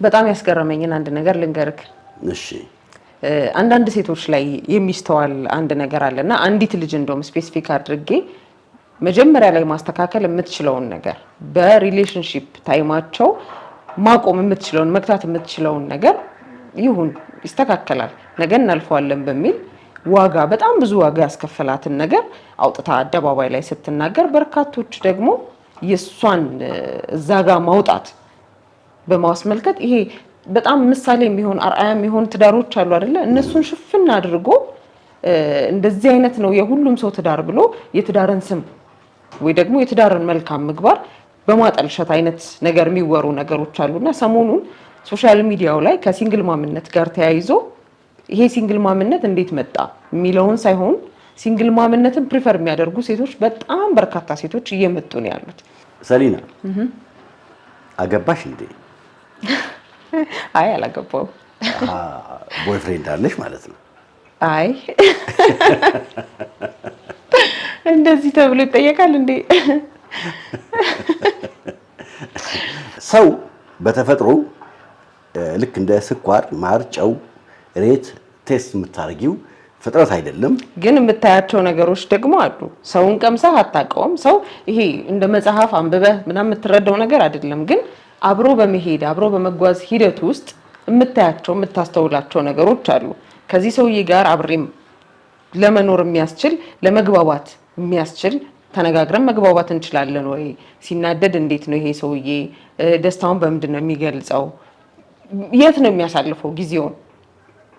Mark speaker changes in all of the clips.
Speaker 1: በጣም ያስገረመኝን አንድ ነገር ልንገርክ።
Speaker 2: እሺ
Speaker 1: አንዳንድ ሴቶች ላይ የሚስተዋል አንድ ነገር አለና አንዲት ልጅ እንደውም ስፔሲፊክ አድርጌ መጀመሪያ ላይ ማስተካከል የምትችለውን ነገር በሪሌሽንሺፕ ታይማቸው ማቆም የምትችለውን መክታት የምትችለውን ነገር ይሁን ይስተካከላል ነገ እናልፈዋለን በሚል ዋጋ በጣም ብዙ ዋጋ ያስከፈላትን ነገር አውጥታ አደባባይ ላይ ስትናገር በርካቶች ደግሞ የሷን እዛጋ ማውጣት በማስመልከት ይሄ በጣም ምሳሌ የሚሆን አርአያ የሚሆን ትዳሮች አሉ አይደለ እነሱን ሽፍና አድርጎ እንደዚህ አይነት ነው የሁሉም ሰው ትዳር ብሎ የትዳርን ስም ወይ ደግሞ የትዳርን መልካም ምግባር በማጠልሸት አይነት ነገር የሚወሩ ነገሮች አሉና ሰሞኑን ሶሻል ሚዲያው ላይ ከሲንግል ማምነት ጋር ተያይዞ ይሄ ሲንግል ማምነት እንዴት መጣ የሚለውን ሳይሆን ሲንግል ማምነትን ፕሪፈር የሚያደርጉ ሴቶች በጣም በርካታ ሴቶች እየመጡ ነው ያሉት።
Speaker 2: ሰሊና አገባሽ እንዴ?
Speaker 1: አይ አላገባው።
Speaker 2: ቦይፍሬንድ አለሽ ማለት ነው?
Speaker 1: አይ እንደዚህ ተብሎ ይጠየቃል እንዴ?
Speaker 2: ሰው በተፈጥሮ ልክ እንደ ስኳር፣ ማር፣ ጨው፣ ሬት ቴስት የምታርጊው ፍጥረት አይደለም።
Speaker 1: ግን የምታያቸው ነገሮች ደግሞ አሉ። ሰውን ቀምሰህ አታውቀውም። ሰው ይሄ እንደ መጽሐፍ አንብበህ ምናምን የምትረዳው ነገር አይደለም። ግን አብሮ በመሄድ አብሮ በመጓዝ ሂደት ውስጥ የምታያቸው የምታስተውላቸው ነገሮች አሉ። ከዚህ ሰውዬ ጋር አብሬም ለመኖር የሚያስችል ለመግባባት የሚያስችል ተነጋግረን መግባባት እንችላለን ወይ? ሲናደድ እንዴት ነው ይሄ ሰውዬ? ደስታውን በምንድን ነው የሚገልጸው? የት ነው የሚያሳልፈው ጊዜውን?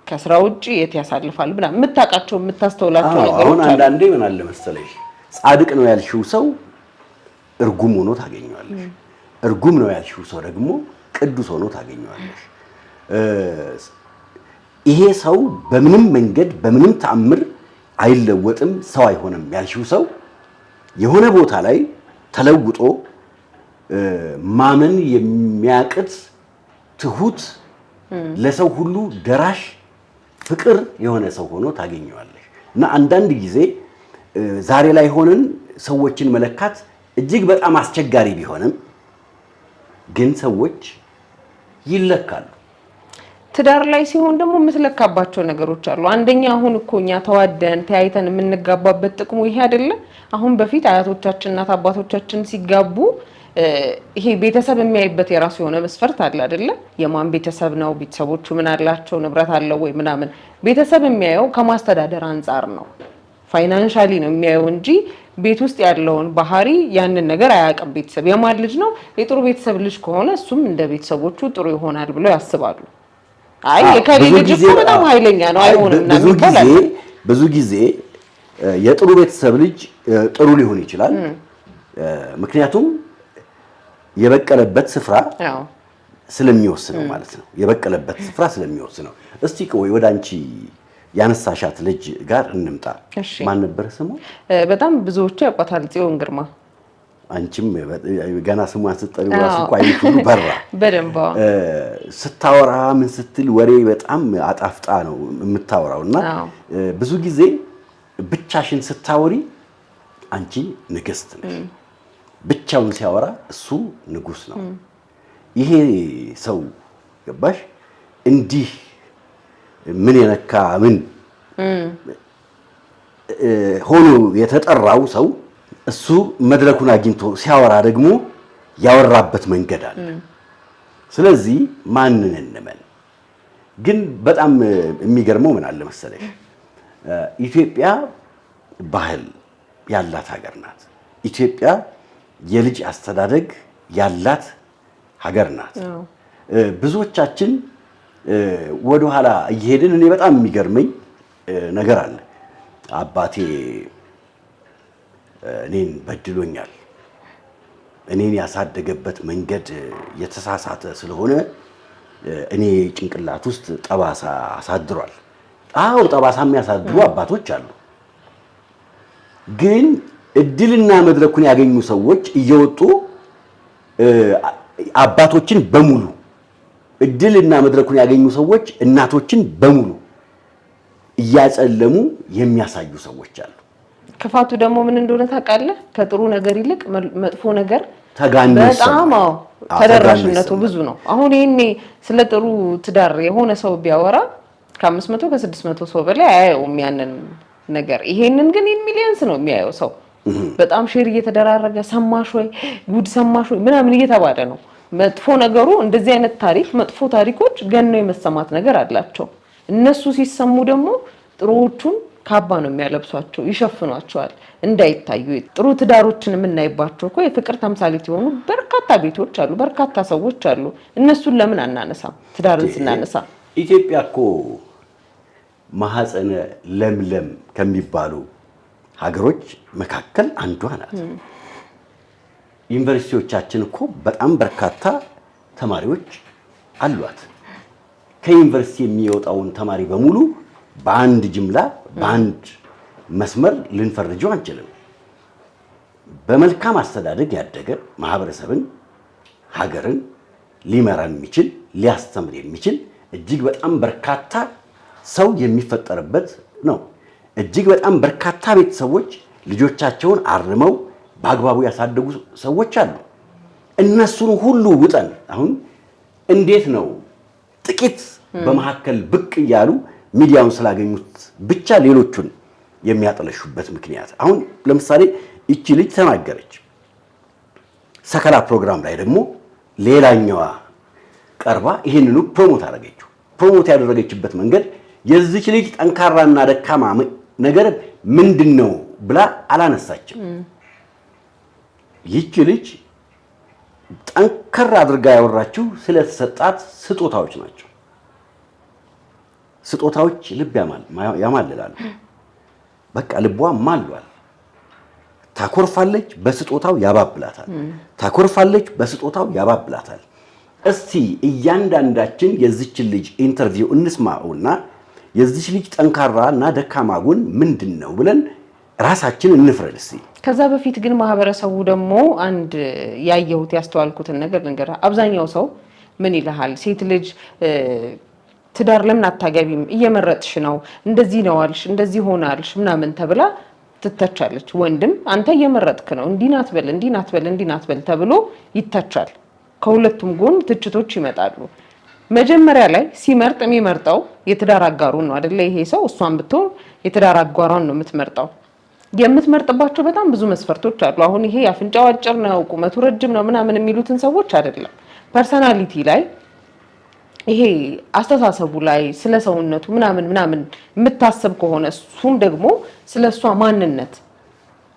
Speaker 1: ከስራ ውጪ የት ያሳልፋል? ብላ የምታውቃቸው የምታስተውላቸው ነገሮች አሉ።
Speaker 2: አሁን አንዳንዴ ምን አለ መሰለሽ ጻድቅ ነው ያልሽው ሰው እርጉም ሆኖ ታገኘዋለሽ። እርጉም ነው ያልሽው ሰው ደግሞ ቅዱስ ሆኖ ታገኘዋለሽ። ይሄ ሰው በምንም መንገድ በምንም ተአምር አይለወጥም፣ ሰው አይሆንም ያልሽው ሰው የሆነ ቦታ ላይ ተለውጦ ማመን የሚያቅት ትሁት፣ ለሰው ሁሉ ደራሽ ፍቅር የሆነ ሰው ሆኖ ታገኘዋለሽ። እና አንዳንድ ጊዜ ዛሬ ላይ ሆነን ሰዎችን መለካት እጅግ በጣም አስቸጋሪ ቢሆንም ግን ሰዎች ይለካሉ።
Speaker 1: ትዳር ላይ ሲሆን ደግሞ የምትለካባቸው ነገሮች አሉ። አንደኛ አሁን እኮ እኛ ተዋደን ተያይተን የምንጋባበት ጥቅሙ ይሄ አይደለ? አሁን በፊት አያቶቻችን እናት አባቶቻችን ሲጋቡ ይሄ ቤተሰብ የሚያይበት የራሱ የሆነ መስፈርት አለ አይደለ? የማን ቤተሰብ ነው? ቤተሰቦቹ ምን አላቸው? ንብረት አለው ወይ ምናምን። ቤተሰብ የሚያየው ከማስተዳደር አንጻር ነው፣ ፋይናንሻሊ ነው የሚያየው እንጂ ቤት ውስጥ ያለውን ባህሪ ያንን ነገር አያውቅም። ቤተሰብ የማን ልጅ ነው? የጥሩ ቤተሰብ ልጅ ከሆነ እሱም እንደ ቤተሰቦቹ ጥሩ ይሆናል ብለው ያስባሉ። አይ የከሌ ልጅ እኮ በጣም ኃይለኛ ነው አይሆንም እና
Speaker 2: ብዙ ጊዜ የጥሩ ቤተሰብ ልጅ ጥሩ ሊሆን ይችላል። ምክንያቱም የበቀለበት ስፍራ ስለሚወስነው ማለት ነው። የበቀለበት ስፍራ ስለሚወስነው። እስቲ ቆይ ወደ አንቺ ያነሳሻት ልጅ ጋር እንምጣ። ማን ነበር ስሙ?
Speaker 1: በጣም ብዙዎቹ ያውቋታል፣ ጽዮን ግርማ።
Speaker 2: አንቺም ገና ስሟን ስትጠሪው ራሱ እኮ አይነት ሁሉ በራ
Speaker 1: በደንብ
Speaker 2: ስታወራ ምን ስትል ወሬ በጣም አጣፍጣ ነው የምታወራውና ብዙ ጊዜ ብቻሽን ስታወሪ አንቺ ንግስት ነሽ፣ ብቻውን ሲያወራ እሱ ንጉስ ነው። ይሄ ሰው ገባሽ እንዲህ ምን የነካ ምን ሆኖ የተጠራው ሰው እሱ መድረኩን አግኝቶ ሲያወራ ደግሞ ያወራበት መንገድ አለ። ስለዚህ ማንን እንመን? ግን በጣም የሚገርመው ምን አለ መሰለሽ ኢትዮጵያ ባህል ያላት ሀገር ናት። ኢትዮጵያ የልጅ አስተዳደግ ያላት ሀገር ናት። ብዙዎቻችን ወደ ኋላ እየሄድን እኔ በጣም የሚገርመኝ ነገር አለ። አባቴ እኔን በድሎኛል፣ እኔን ያሳደገበት መንገድ የተሳሳተ ስለሆነ እኔ ጭንቅላት ውስጥ ጠባሳ አሳድሯል። አዎ ጠባሳ የሚያሳድሩ አባቶች አሉ። ግን እድልና መድረኩን ያገኙ ሰዎች እየወጡ አባቶችን በሙሉ እድልና መድረኩን ያገኙ ሰዎች እናቶችን በሙሉ እያጸለሙ የሚያሳዩ ሰዎች አሉ።
Speaker 1: ክፋቱ ደግሞ ምን እንደሆነ ታውቃለህ? ከጥሩ ነገር ይልቅ መጥፎ ነገር
Speaker 2: ተጋነሰ።
Speaker 1: በጣም ተደራሽነቱ ብዙ ነው። አሁን ይሄኔ ስለ ጥሩ ትዳር የሆነ ሰው ቢያወራ ከ500 ከ600 ሰው በላይ አያየውም ያንን ነገር። ይሄንን ግን ሚሊየንስ ነው የሚያየው ሰው። በጣም ሼር እየተደራረገ ሰማሽ ወይ ጉድ ሰማሽ ወይ ምናምን እየተባለ ነው። መጥፎ ነገሩ እንደዚህ አይነት ታሪክ መጥፎ ታሪኮች ገነው የመሰማት ነገር አላቸው። እነሱ ሲሰሙ ደግሞ ጥሩዎቹን ካባ ነው የሚያለብሷቸው፣ ይሸፍኗቸዋል እንዳይታዩ። ጥሩ ትዳሮችን የምናይባቸው እኮ የፍቅር ተምሳሌት የሆኑ በርካታ ቤቶች አሉ፣ በርካታ ሰዎች አሉ። እነሱን ለምን አናነሳም? ትዳርን ስናነሳ
Speaker 2: ኢትዮጵያ እኮ ማህፀነ ለምለም ከሚባሉ ሀገሮች መካከል አንዷ ናት። ዩኒቨርሲቲዎቻችን እኮ በጣም በርካታ ተማሪዎች አሏት። ከዩኒቨርሲቲ የሚወጣውን ተማሪ በሙሉ በአንድ ጅምላ በአንድ መስመር ልንፈርጀው አንችልም። በመልካም አስተዳደግ ያደገ ማህበረሰብን፣ ሀገርን ሊመራ የሚችል ሊያስተምር የሚችል እጅግ በጣም በርካታ ሰው የሚፈጠርበት ነው። እጅግ በጣም በርካታ ቤተሰቦች ልጆቻቸውን አርመው በአግባቡ ያሳደጉ ሰዎች አሉ። እነሱን ሁሉ ውጠን አሁን እንዴት ነው ጥቂት በመካከል ብቅ እያሉ ሚዲያውን ስላገኙት ብቻ ሌሎቹን የሚያጠለሹበት ምክንያት? አሁን ለምሳሌ እቺ ልጅ ተናገረች። ሰከላ ፕሮግራም ላይ ደግሞ ሌላኛዋ ቀርባ ይሄንኑ ፕሮሞት አደረገችው። ፕሮሞት ያደረገችበት መንገድ የዚች ልጅ ጠንካራና ደካማ ነገር ምንድነው ብላ አላነሳችም። ይቺ ልጅ ጠንከር አድርጋ ያወራችው ስለተሰጣት ስጦታዎች ናቸው። ስጦታዎች ልብ ያማልላሉ። በቃ ልቧ ማልሏል። ታኮርፋለች፣ በስጦታው ያባብላታል። ታኮርፋለች፣ በስጦታው ያባብላታል። እስቲ እያንዳንዳችን የዚችን ልጅ ኢንተርቪው እንስማውና የዚች ልጅ ጠንካራና ደካማ ጎን ምንድነው ብለን ራሳችን እንፍረድ እስቲ።
Speaker 1: ከዛ በፊት ግን ማህበረሰቡ ደግሞ አንድ ያየሁት ያስተዋልኩትን ነገር ልንገር። አብዛኛው ሰው ምን ይልሃል? ሴት ልጅ ትዳር ለምን አታገቢም? እየመረጥሽ ነው፣ እንደዚህ ነው አልሽ፣ እንደዚህ ሆናልሽ ምናምን ተብላ ትተቻለች። ወንድም አንተ እየመረጥክ ነው፣ እንዲህ ናት በል፣ እንዲህ ናት በል፣ እንዲህ ናት በል ተብሎ ይተቻል። ከሁለቱም ጎን ትችቶች ይመጣሉ። መጀመሪያ ላይ ሲመርጥ የሚመርጠው የትዳር አጋሩን ነው አይደለ? ይሄ ሰው እሷን ብትሆን የትዳር አጋሯን ነው የምትመርጠው። የምትመርጥባቸው በጣም ብዙ መስፈርቶች አሉ። አሁን ይሄ አፍንጫው አጭር ነው ቁመቱ ረጅም ነው ምናምን የሚሉትን ሰዎች አይደለም። ፐርሰናሊቲ ላይ ይሄ አስተሳሰቡ ላይ ስለ ሰውነቱ ምናምን የምታስብ ከሆነ እሱም ደግሞ ስለሷ ማንነት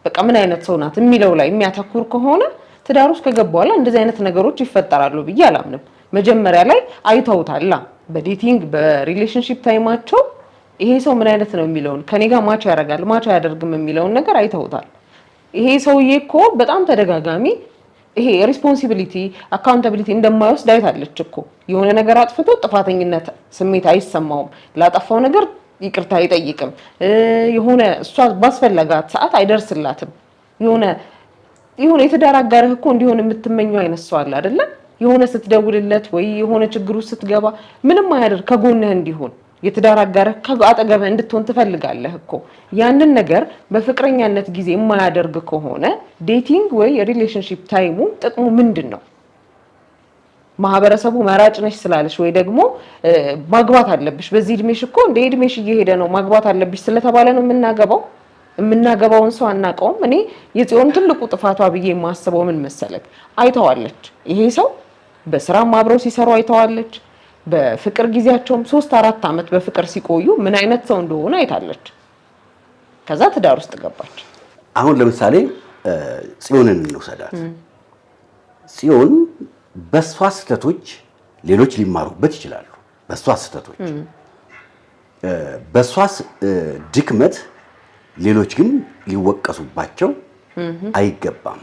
Speaker 1: በቃ ምን አይነት ሰው ናት የሚለው ላይ የሚያተኩር ከሆነ ትዳር ውስጥ ከገባ በኋላ እንደዚህ አይነት ነገሮች ይፈጠራሉ ብዬ አላምንም። መጀመሪያ ላይ አይተውታላ በዴቲንግ በሪሌሽንሺፕ ታይማቸው ይሄ ሰው ምን አይነት ነው የሚለውን ከኔ ጋር ማች ያደርጋል ማች አያደርግም የሚለውን ነገር አይተውታል። ይሄ ሰውዬ እኮ በጣም ተደጋጋሚ ይሄ ሪስፖንሲቢሊቲ አካውንታቢሊቲ እንደማይወስድ አይታለች እኮ። የሆነ ነገር አጥፍቶ ጥፋተኝነት ስሜት አይሰማውም። ላጠፋው ነገር ይቅርታ አይጠይቅም። የሆነ እሷ ባስፈለጋት ሰዓት አይደርስላትም። የሆነ የትዳር አጋርህ እኮ እንዲሆን የምትመኘው አይነት ሰው አለ አይደለ? የሆነ ስትደውልለት ወይ የሆነ ችግሩ ስትገባ ምንም አያደርግ ከጎንህ እንዲሆን የትዳር አጋርህ ከአጠገብህ እንድትሆን ትፈልጋለህ እኮ። ያንን ነገር በፍቅረኛነት ጊዜ የማያደርግ ከሆነ ዴቲንግ ወይ ሪሌሽንሺፕ ታይሙ ጥቅሙ ምንድነው? ማህበረሰቡ መራጭ ነሽ ስላለሽ ወይ ደግሞ ማግባት አለብሽ በዚህ እድሜሽ እኮ እንደ እድሜሽ እየሄደ ነው ማግባት አለብሽ ስለተባለ ነው የምናገባውን ሰው አናውቀውም። እኔ የጽዮን ትልቁ ጥፋቷ ብዬ የማስበው ምን መሰለክ፣ አይተዋለች። ይሄ ሰው በስራም አብረው ሲሰሩ አይተዋለች። በፍቅር ጊዜያቸውም 3-4 አመት በፍቅር ሲቆዩ ምን አይነት ሰው እንደሆነ አይታለች። ከዛ ትዳር ውስጥ ገባች።
Speaker 2: አሁን ለምሳሌ ጽዮንን እንውሰዳት። ጽዮን በሷ ስህተቶች ሌሎች ሊማሩበት ይችላሉ። በሷ ስህተቶች በሷ ድክመት ሌሎች ግን ሊወቀሱባቸው አይገባም።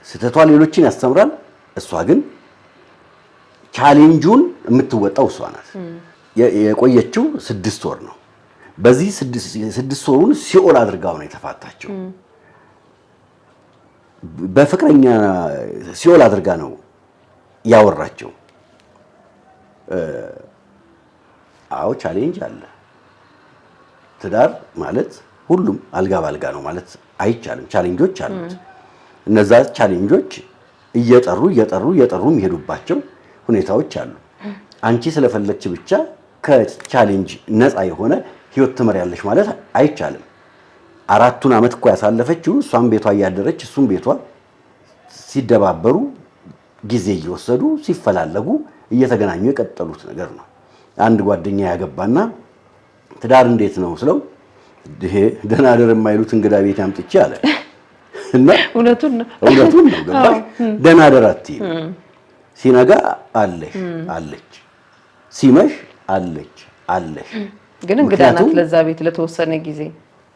Speaker 2: ስህተቷ ሌሎችን ያስተምራል። እሷ ግን ቻሌንጁን የምትወጣው እሷ ናት። የቆየችው 6 ወር ነው። በዚህ 6 ወሩን ሲኦል አድርጋው ነው የተፋታቸው። በፍቅረኛ ሲኦል አድርጋ ነው ያወራቸው። አዎ ቻሌንጅ አለ። ትዳር ማለት ሁሉም አልጋ ባልጋ ነው ማለት አይቻልም። ቻሌንጆች አሉት። እነዛ ቻሌንጆች እየጠሩ የሚሄዱባቸው ሁኔታዎች አሉ። አንቺ ስለፈለግች ብቻ ከቻሌንጅ ነፃ የሆነ ህይወት ትመሪያለሽ ማለት አይቻልም። 4 ዓመት እኮ ያሳለፈችው እሷም ቤቷ እያደረች እሱም ቤቷ ሲደባበሩ ጊዜ እየወሰዱ ሲፈላለጉ እየተገናኙ የቀጠሉት ነገር ነው። አንድ ጓደኛ ያገባና ትዳር እንዴት ነው ስለው ይሄ ደህና ደር የማይሉት እንግዳ ቤት ያምጥቼ አለ እና እውነቱን ነው ገባሽ? ደህና ደር አትይም። ሲነጋ አለች፣ ሲመሽ አለች። ግን
Speaker 1: እንግዳ ናት ለዛ ቤት ለተወሰነ ጊዜ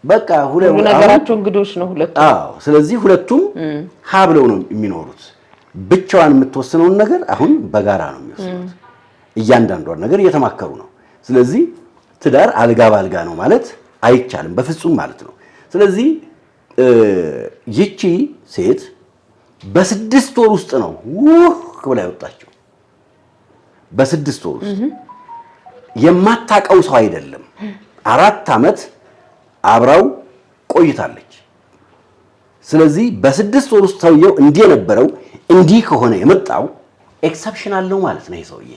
Speaker 2: በቃ
Speaker 1: ሁሉ ነገራቸው እንግዶች ነው ሁለቱም።
Speaker 2: ስለዚህ ሁለቱም ሀብለው ነው የሚኖሩት። ብቻዋን የምትወስነውን ነገር አሁን በጋራ ነው የሚወስኑት። እያንዳንዷን ነገር እየተማከሩ ነው። ስለዚህ ትዳር አልጋ ባልጋ ነው ማለት አይቻልም በፍጹም ማለት ነው። ስለዚህ ይቺ ሴት በ6 ወር ውስጥ ነው ብላ ያወጣችው። በ6 ወር ውስጥ የማታውቀው ሰው አይደለም። 4 ዓመት አብራው ቆይታለች። ስለዚህ በ6 ወር ውስጥ ሰውየው እንዲህ የነበረው እንዲህ ከሆነ የመጣው ኤክሰፕሽናል ነው ማለት ነው። ይሄ ሰውዬ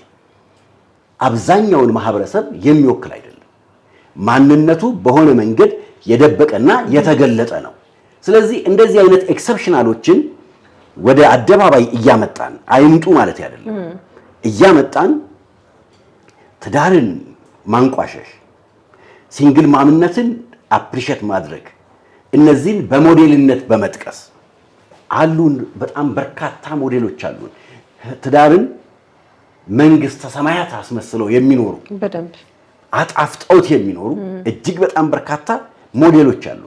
Speaker 2: አብዛኛውን ማህበረሰብ የሚወክል አይደለም። ማንነቱ በሆነ መንገድ የደበቀና የተገለጠ ነው። ስለዚህ እንደዚህ አይነት ኤክሰፕሽናሎችን ወደ አደባባይ እያመጣን አይምጡ ማለት አይደለም። እያመጣን ትዳርን ማንቋሸሽ፣ ሲንግል ማምነትን አፕሪሼት ማድረግ፣ እነዚህን በሞዴልነት በመጥቀስ አሉን። በጣም በርካታ ሞዴሎች አሉን። ትዳርን መንግስተ ሰማያት አስመስለው የሚኖሩ
Speaker 1: በደንብ
Speaker 2: አጣፍጠውት የሚኖሩ እጅግ በጣም በርካታ ሞዴሎች አሉ።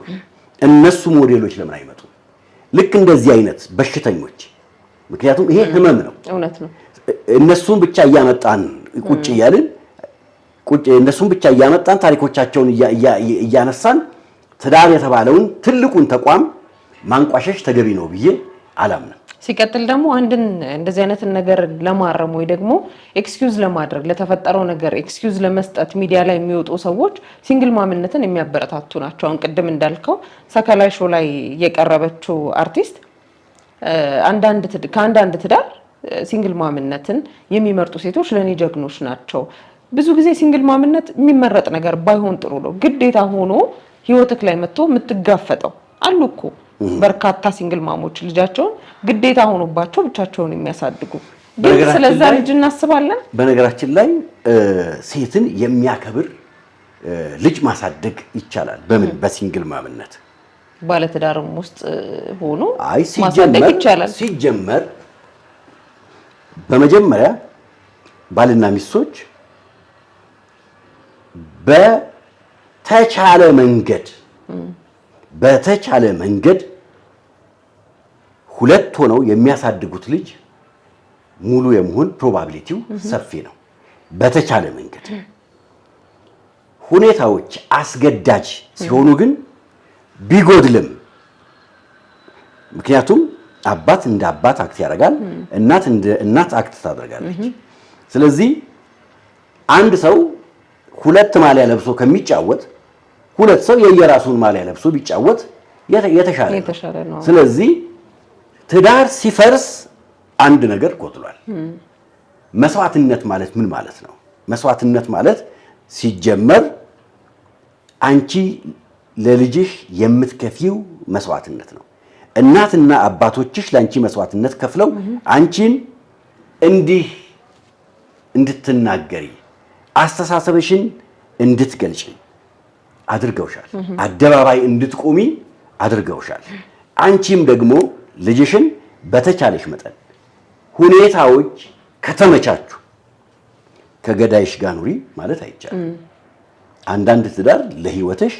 Speaker 2: እነሱ ሞዴሎች ለምን አይመጡ? ልክ እንደዚህ አይነት በሽተኞች፣ ምክንያቱም ይሄ ህመም ነው።
Speaker 1: እውነት ነው።
Speaker 2: እነሱን ብቻ እያመጣን ቁጭ እያልን እነሱን ብቻ እያመጣን ታሪኮቻቸውን እያነሳን ትዳር የተባለውን ትልቁን ተቋም ማንቋሸሽ ተገቢ ነው ብዬ አላምንም።
Speaker 1: ሲቀጥል ደግሞ አንድን እንደዚህ አይነትን ነገር ለማረም ወይ ደግሞ ኤክስኪውዝ ለማድረግ ለተፈጠረው ነገር ኤክስኪውዝ ለመስጠት ሚዲያ ላይ የሚወጡ ሰዎች ሲንግል ማምነትን የሚያበረታቱ ናቸው። አሁን ቅድም እንዳልከው ሰከላይ ሾው ላይ የቀረበችው አርቲስት ከአንዳንድ ትዳር ሲንግል ማምነትን የሚመርጡ ሴቶች ለኔ ጀግኖች ናቸው። ብዙ ጊዜ ሲንግል ማምነት የሚመረጥ ነገር ባይሆን ጥሩ ነው። ግዴታ ሆኖ ህይወትክ ላይ መጥቶ የምትጋፈጠው አሉ እኮ በርካታ ሲንግል ማሞች ልጃቸውን ግዴታ ሆኖባቸው ብቻቸውን የሚያሳድጉ። ግን ስለዛ ልጅ እናስባለን።
Speaker 2: በነገራችን ላይ ሴትን የሚያከብር ልጅ ማሳደግ ይቻላል። በምን? በሲንግል ማምነት።
Speaker 1: ባለትዳርም ውስጥ ሆኖ ማሳደግ ይቻላል።
Speaker 2: ሲጀመር በመጀመሪያ ባልና ሚስቶች በተቻለ መንገድ ሁለት ሆነው የሚያሳድጉት ልጅ ሙሉ የመሆን ፕሮባቢሊቲው ሰፊ ነው። በተቻለ መንገድ ሁኔታዎች አስገዳጅ ሲሆኑ ግን ቢጎድልም፣ ምክንያቱም አባት እንደ አባት አክት ያደርጋል፣ እናት እንደ እናት አክት ታደርጋለች። ስለዚህ አንድ ሰው ሁለት ማሊያ ለብሶ ከሚጫወት ሁለት ሰው የየራሱን ማሊያ ለብሶ ቢጫወት የተሻለ ነው። ስለዚህ ትዳር ሲፈርስ አንድ ነገር ጎድሏል። መስዋዕትነት ማለት ምን ማለት ነው? መስዋዕትነት ማለት ሲጀመር አንቺ ለልጅሽ የምትከፊው መስዋዕትነት ነው። እናትና አባቶችሽ ለአንቺ መስዋዕትነት ከፍለው አንቺን እንዲህ እንድትናገሪ አስተሳሰብሽን እንድትገልጪ አድርገውሻል። አደባባይ እንድትቆሚ አድርገውሻል። አንቺም ደግሞ ልጅሽን በተቻለሽ መጠን ሁኔታዎች ከተመቻቹ ከገዳይሽ ጋር ኑሪ ማለት አይቻልም። አንዳንድ ትዳር ለህይወትሽ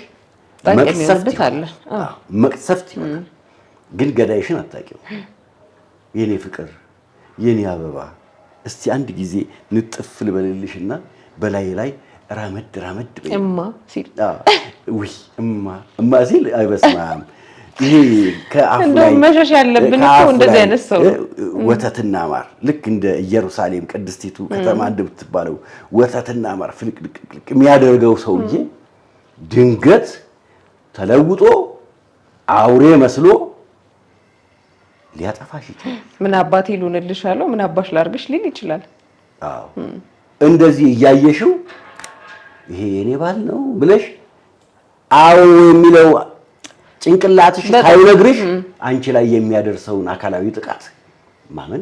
Speaker 2: መቅሰፍት ይሆናል፣ ግን ገዳይሽን አታውቂው። የኔ ፍቅር፣ የኔ አበባ፣ እስቲ አንድ ጊዜ ንጥፍ ልበልልሽና በላይ ላይ ራመድ
Speaker 1: እማ ሲል
Speaker 2: እማ ሲል አይበስማም። ይሄ ከአፉ ላይ
Speaker 1: መሸሽ ያለብን እኮ እንደዚህ አይነት ሰው
Speaker 2: ወተትና ማር፣ ልክ እንደ ኢየሩሳሌም ቅድስቲቱ ከተማ እንደምትባለው ወተትና ማር ፍልቅልቅ የሚያደርገው ሰውዬ ድንገት ተለውጦ አውሬ መስሎ ሊያጠፋሽ ይችላል።
Speaker 1: ምን አባቴ ልሆንልሻለሁ ምን አባሽ ላርግሽ ሊል ይችላል።
Speaker 2: አዎ እንደዚህ እያየሽው ይሄ የኔ ባል ነው ብለሽ አዎ የሚለው ጭንቅላትሽ ሳይነግርሽ አንቺ ላይ የሚያደርሰውን አካላዊ ጥቃት ማመን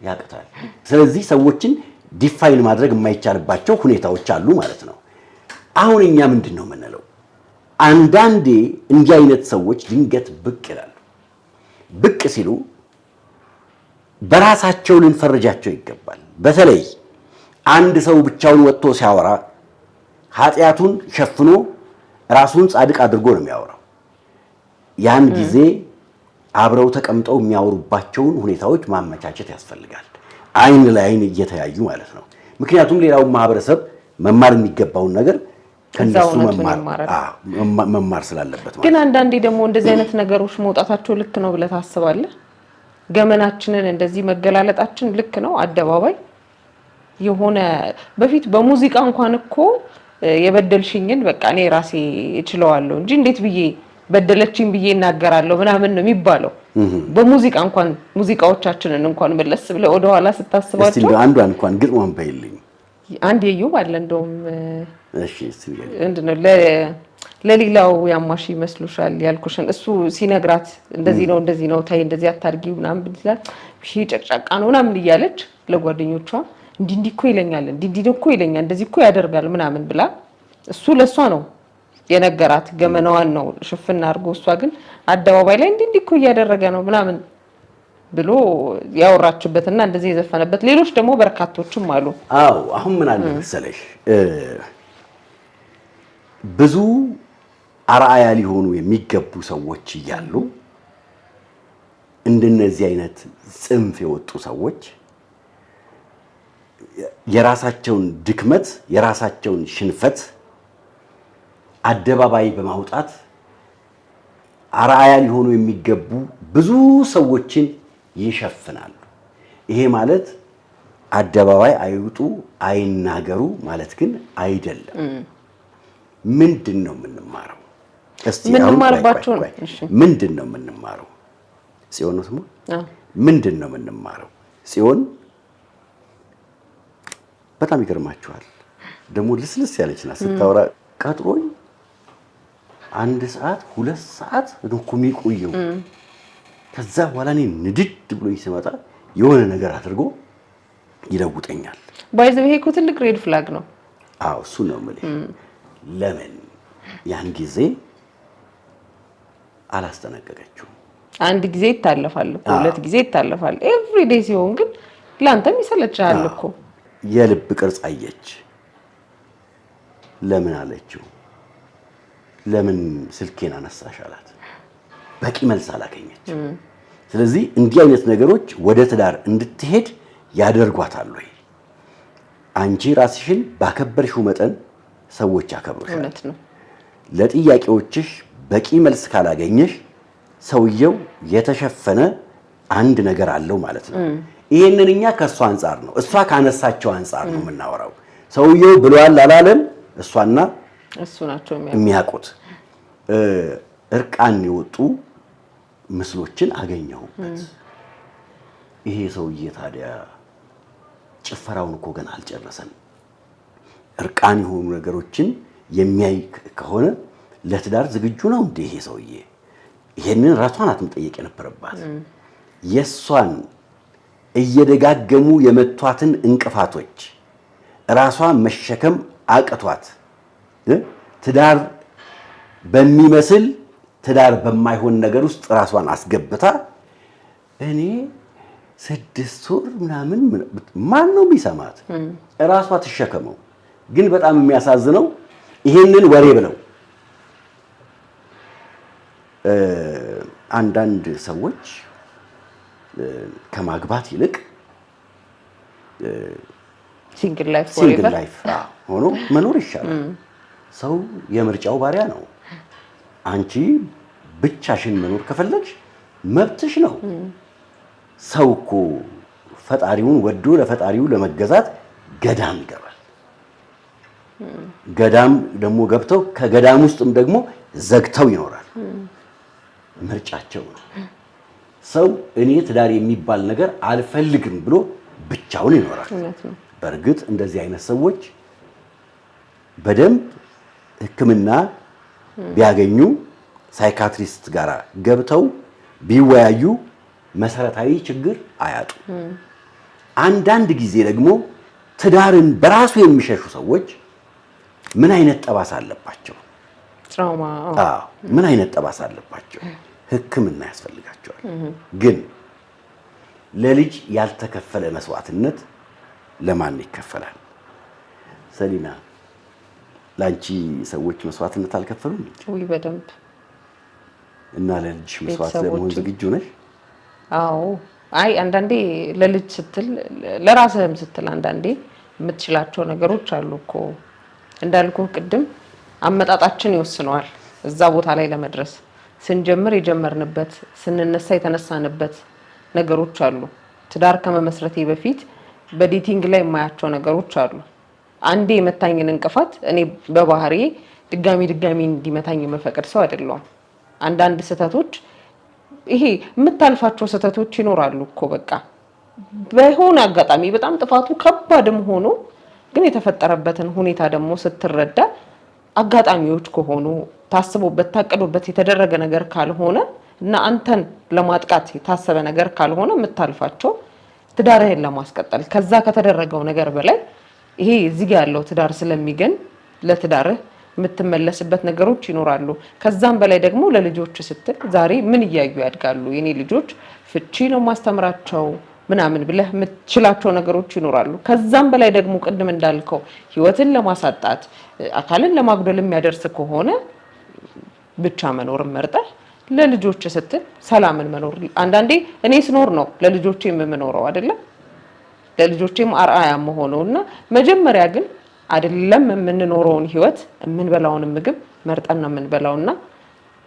Speaker 2: ያቅታል። ስለዚህ ሰዎችን ዲፋይን ማድረግ የማይቻልባቸው ሁኔታዎች አሉ ማለት ነው። አሁን እኛ ምንድነው የምንለው? አንዳንዴ እንዲህ አይነት ሰዎች ድንገት ብቅ ይላሉ። ብቅ ሲሉ በራሳቸው ልንፈርጃቸው ይገባል። በተለይ አንድ ሰው ብቻውን ወጥቶ ሲያወራ ኃጢያቱን ሸፍኖ ራሱን ጻድቅ አድርጎ ነው የሚያወራው። ያን ጊዜ አብረው ተቀምጠው የሚያወሩባቸውን ሁኔታዎች ማመቻቸት ያስፈልጋል። አይን ለአይን እየተያዩ ማለት ነው። ምክንያቱም ሌላው ማህበረሰብ መማር የሚገባውን ነገር ከነሱ መማር ስላለበት ማለት።
Speaker 1: ግን አንዳንዴ ደግሞ እንደዚህ አይነት ነገሮች መውጣታቸው ልክ ነው ብለህ ታስባለህ? ገመናችንን እንደዚህ መገላለጣችን ልክ ነው? አደባባይ የሆነ በፊት በሙዚቃ እንኳን እኮ የበደልሽኝን በቃ እኔ ራሴ እችለዋለሁ እንጂ እንዴት ብዬ በደለችኝ ብዬ እናገራለሁ ምናምን ነው የሚባለው። በሙዚቃ እንኳን ሙዚቃዎቻችንን እንኳን መለስ ብለህ ወደ ኋላ ስታስባቸው
Speaker 2: እስቲ አንዷን እንኳን ግጥሟን በይልኝ።
Speaker 1: አንድ የዩብ አለ እንደውም
Speaker 2: እሺ እስቲ
Speaker 1: እንድነው ለሌላው ያማሽ ይመስሉሻል ያልኩሽን እሱ ሲነግራት እንደዚህ ነው ታይ እንደዚህ አታርጊው ምናምን ብትላት እሺ ጨቅጫቃ ነው ምናምን እያለች ለጓደኞቿ እንዲህ እኮ ይለኛል እንዲህ እኮ ይለኛል እንደዚህ እኮ ያደርጋል ምናምን ብላ እሱ ለሷ ነው የነገራት ገመናዋን ነው ሽፍና አድርጎ እሷ ግን አደባባይ ላይ እንዲህ እኮ እያደረገ ነው ምናምን ብሎ ያወራችበትና እንደዚህ የዘፈነበት ሌሎች ደግሞ በርካቶችም አሉ።
Speaker 2: አዎ አሁን ምን አለ መሰለሽ ብዙ አርአያ ሊሆኑ የሚገቡ ሰዎች እያሉ እንደነዚህ አይነት ጽንፍ የወጡ ሰዎች የራሳቸውን ድክመት የራሳቸውን ሽንፈት አደባባይ በማውጣት አርአያ ሊሆኑ የሚገቡ ብዙ ሰዎችን ይሸፍናሉ። ይሄ ማለት አደባባይ አይውጡ አይናገሩ ማለት ግን አይደለም። ምንድነው የምንማረው? እስቲ
Speaker 1: ምንማርባቸው ነው?
Speaker 2: ምንድነው የምንማረው? ጽዮን ነው ስሙ? ምንድነው የምንማረው? ጽዮን በጣም ይገርማችኋል። ደግሞ ልስልስ ያለችና ስታወራ ቀጥሮኝ 1 ሰዓት 2 ሰዓት ነው እኮ የሚቆየው። ከዛ በኋላ እኔ ንድድ ብሎኝ ሲመጣ የሆነ ነገር አድርጎ ይለውጠኛል።
Speaker 1: ባይዘው ይሄ እኮ ትልቅ ሬድ ፍላግ ነው።
Speaker 2: አዎ እሱ ነው የምልህ። ለምን ያን ጊዜ አላስጠነቀቀችው?
Speaker 1: አንድ ጊዜ ይታለፋል እኮ 2 ጊዜ ይታለፋል። ኤቭሪ ዴይ ሲሆን ግን ላንተም ይሰለቻል እኮ።
Speaker 2: የልብ ቅርጽ አየች። ለምን አለችው? ለምን ስልኬን አነሳሽ አላት። በቂ መልስ አላገኘች። ስለዚህ እንዲህ አይነት ነገሮች ወደ ትዳር እንድትሄድ ያደርጓታል ወይ? አንቺ ራስሽን ባከበርሽው መጠን ሰዎች ያከብሩሻል።
Speaker 1: እውነት ነው።
Speaker 2: ለጥያቄዎችሽ በቂ መልስ ካላገኘሽ ሰውየው የተሸፈነ አንድ ነገር አለው ማለት ነው። ይሄንን እኛ ከሷ አንፃር ነው እሷ ካነሳቸው አንፃር ነው የምናወራው። ሰውየው ብሏል አላለም እሷና
Speaker 1: እሱ ናቸው
Speaker 2: የሚያውቁት። እርቃን የወጡ ምስሎችን አገኘሁበት። ይሄ ሰውዬ ታዲያ ጭፈራውን እኮ ገና አልጨረሰም። እርቃን የሆኑ ነገሮችን የሚያይ ከሆነ ለትዳር ዝግጁ ነው እንዴ ይሄ ሰውዬ? ይሄንን ራሷን አትመጠየቅ የነበረባት። የሷን እየደጋገሙ የመቷትን እንቅፋቶች ራሷን መሸከም አቅቷት ትዳር በሚመስል ትዳር በማይሆን ነገር ውስጥ ራሷን አስገብታ እኔ 6 ወር ምናምን ማን ነው የሚሰማት? ራሷ ትሸከመው። ግን በጣም የሚያሳዝነው ይሄንን ወሬ ብለው አንዳንድ ሰዎች ከማግባት ይልቅ
Speaker 1: ሲንግል ላይፍ
Speaker 2: ሆኖ መኖር ይሻላል። ሰው የምርጫው ባሪያ ነው። አንቺ ብቻሽን መኖር ከፈለግሽ መብትሽ ነው። ሰው እኮ ፈጣሪውን ወዶ ለፈጣሪው ለመገዛት ገዳም ይገባል። ገዳም ደግሞ ገብተው ከገዳም ውስጥም ደግሞ ዘግተው ይኖራል። ምርጫቸው ነው። ሰው እኔ ትዳር የሚባል ነገር አልፈልግም ብሎ ብቻውን ይኖራል። በእርግጥ እንደዚህ አይነት ሰዎች በደንብ ሕክምና ቢያገኙ ሳይካትሪስት ጋር ገብተው ቢወያዩ መሰረታዊ ችግር አያጡ። አንዳንድ ጊዜ ደግሞ ትዳርን በራሱ የሚሸሹ ሰዎች ምን አይነት ጠባሳ አለባቸው?
Speaker 1: ትራውማ።
Speaker 2: ምን አይነት ጠባሳ አለባቸው? ሕክምና ያስፈልጋቸዋል። ግን ለልጅ ያልተከፈለ መስዋዕትነት ለማን ይከፈላል? ሰሊና ላንቺ ሰዎች መስዋዕትነት አልከፈሉም?
Speaker 1: ወይ በደንብ።
Speaker 2: እና ለልጅ መስዋዕት ለመሆን ዝግጁ ነሽ?
Speaker 1: አዎ። አይ አንዳንዴ ለልጅ ስትል ለራስህም ስትል አንዳንዴ የምትችላቸው ነገሮች አሉ እኮ እንዳልኩ ቅድም አመጣጣችን ይወስነዋል። እዛ ቦታ ላይ ለመድረስ ስንጀምር የጀመርንበት ስንነሳ የተነሳንበት ነገሮች አሉ። ትዳር ከመመስረቴ በፊት በዴቲንግ ላይ የማያቸው ነገሮች አሉ። አንዴ የመታኝን እንቅፋት እኔ በባህሪ ድጋሚ እንዲመታኝ የመፈቀድ ሰው አይደለሁም። አንዳንድ ስህተቶች ይሄ የምታልፋቸው ስህተቶች ይኖራሉ እኮ በቃ በሆነ አጋጣሚ በጣም ጥፋቱ ከባድም ሆኖ ግን የተፈጠረበትን ሁኔታ ደግሞ ስትረዳ አጋጣሚዎች ከሆኑ ታስቦበት ታቅዶበት የተደረገ ነገር ካልሆነ እና አንተን ለማጥቃት የታሰበ ነገር ካልሆነ የምታልፋቸው ትዳርህን ለማስቀጠል ከዛ ከተደረገው ነገር በላይ ይሄ እዚህ ጋር ያለው ትዳር ስለሚገን ለትዳርህ የምትመለስበት ነገሮች ይኖራሉ። ከዛም በላይ ደግሞ ለልጆች ስትል ዛሬ ምን እያዩ ያድጋሉ? የኔ ልጆች ፍቺ ነው ማስተምራቸው ምናምን ብለህ የምትችላቸው ነገሮች ይኖራሉ። ከዛም በላይ ደግሞ ቅድም እንዳልከው ህይወትን ለማሳጣት አካልን ለማጉደል የሚያደርስ ከሆነ ብቻ መኖር መርጠህ ለልጆች ስትል ሰላምን መኖር። አንዳንዴ እኔ ስኖር ነው ለልጆቼ የምኖረው አይደለም ለልጆቼም አርአያ መሆኑና መጀመሪያ ግን አይደለም የምንኖረውን ህይወት የምንበላውን ምግብ መርጠን ነው የምንበላውና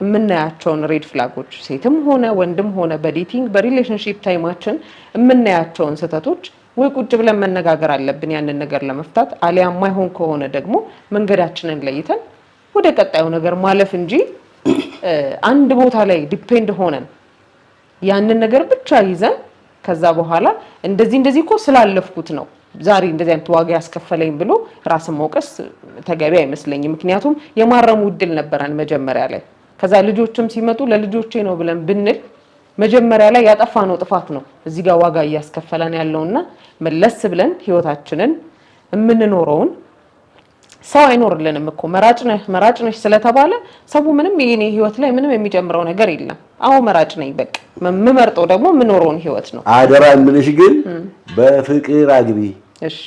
Speaker 1: የምናያቸውን ሬድ ፍላጎች ሴትም ሆነ ወንድም ሆነ በዴቲንግ በሪሌሽንሺፕ ታይማችን የምናያቸውን ስህተቶች ወይ ቁጭ ብለን መነጋገር አለብን ያንን ነገር ለመፍታት። አሊያ የማይሆን ከሆነ ደግሞ መንገዳችንን ለይተን ወደ ቀጣዩ ነገር ማለፍ እንጂ አንድ ቦታ ላይ ዲፔንድ ሆነን ያንን ነገር ብቻ ይዘን ከዛ በኋላ እንደዚህ እኮ ስላለፍኩት ነው ዛሬ እንደዚህ አይነት ዋጋ ያስከፈለኝ ብሎ ራስን መውቀስ ተገቢ አይመስለኝም። ምክንያቱም የማረሙ እድል ነበረን መጀመሪያ ላይ። ከዛ ልጆችም ሲመጡ ለልጆቼ ነው ብለን ብንል መጀመሪያ ላይ ያጠፋነው ጥፋት ነው እዚህ ጋር ዋጋ እያስከፈለን ያለውና መለስ ብለን ህይወታችንን የምንኖረውን ሰው አይኖርልንም እኮ መራጭ ነሽ ስለተባለ ሰው ምንም የኔ ህይወት ላይ ምንም የሚጨምረው ነገር የለም። አዎ መራጭ ነኝ በቃ የምመርጠው ደግሞ የምኖረውን ህይወት ነው። አደራ
Speaker 2: የምልሽ ግን በፍቅር አግቢ።
Speaker 1: እሺ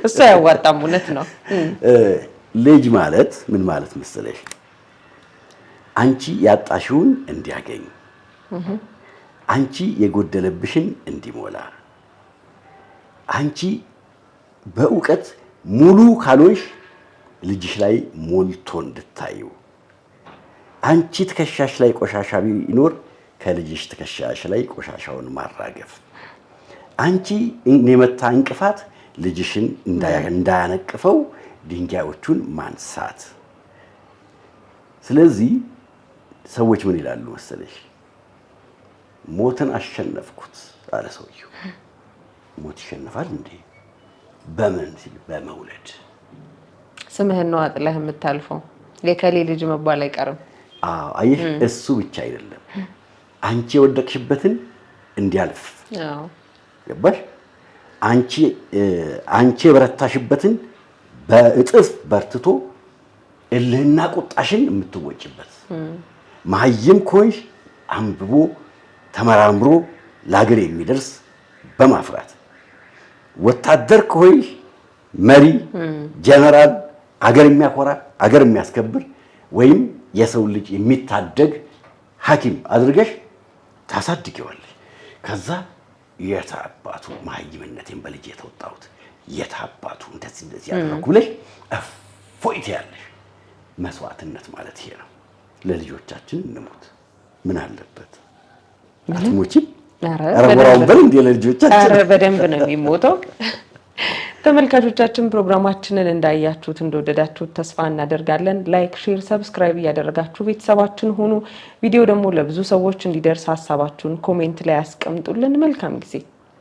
Speaker 1: እሱ ያዋጣም እውነት ነው።
Speaker 2: ልጅ ማለት ምን ማለት መሰለሽ? አንቺ ያጣሽውን እንዲያገኝ፣ አንቺ የጎደለብሽን እንዲሞላ፣ አንቺ በእውቀት ሙሉ ካልሆንሽ ልጅሽ ላይ ሞልቶ እንድታዩ፣ አንቺ ትከሻሽ ላይ ቆሻሻ ቢኖር ከልጅሽ ትከሻሽ ላይ ቆሻሻውን ማራገፍ፣ አንቺ የመታ እንቅፋት ልጅሽን እንዳያነቅፈው ድንጋዮቹን ማንሳት። ስለዚህ ሰዎች ምን ይላሉ መሰለሽ? ሞትን አሸነፍኩት አለ ሰውየው። ሞት ይሸነፋል እንዴ? በምን ሲል በመውለድ።
Speaker 1: ስምህን ነው አጥለህ የምታልፈው። የከሌ ልጅ መባል አይቀርም።
Speaker 2: አዎ አየሽ፣ እሱ ብቻ አይደለም አንቺ የወደቅሽበትን እንዲያልፍ።
Speaker 1: አዎ
Speaker 2: ገባሽ? አንቺ የበረታሽበትን በእጥፍ በርትቶ እልህና ቁጣሽን የምትወጭበት። መሀይም ከሆንሽ አንብቦ ተመራምሮ ለሀገር የሚደርስ በማፍራት፣ ወታደር ከሆንሽ መሪ፣ ጀነራል፣ አገር የሚያኮራ አገር የሚያስከብር ወይም የሰው ልጅ የሚታደግ ሐኪም አድርገሽ ታሳድጊዋለሽ። ከዛ የታባቱ መሀይምነቴን በልጅ የተወጣሁት የታባቱ እንደዚህ ያደረኩ ብለሽ እፎይት ያለሽ። መስዋዕትነት ማለት ይሄ ነው። ለልጆቻችን እንሞት ምን አለበት? አትሞቺም?
Speaker 1: ኧረ በደንብ ነው የሚሞተው። ተመልካቾቻችን ፕሮግራማችንን እንዳያችሁት እንደወደዳችሁት ተስፋ እናደርጋለን። ላይክ፣ ሼር፣ ሰብስክራይብ እያደረጋችሁ ቤተሰባችን ሁኑ። ቪዲዮ ደግሞ ለብዙ ሰዎች እንዲደርስ ሐሳባችሁን ኮሜንት ላይ አስቀምጡልን። መልካም ጊዜ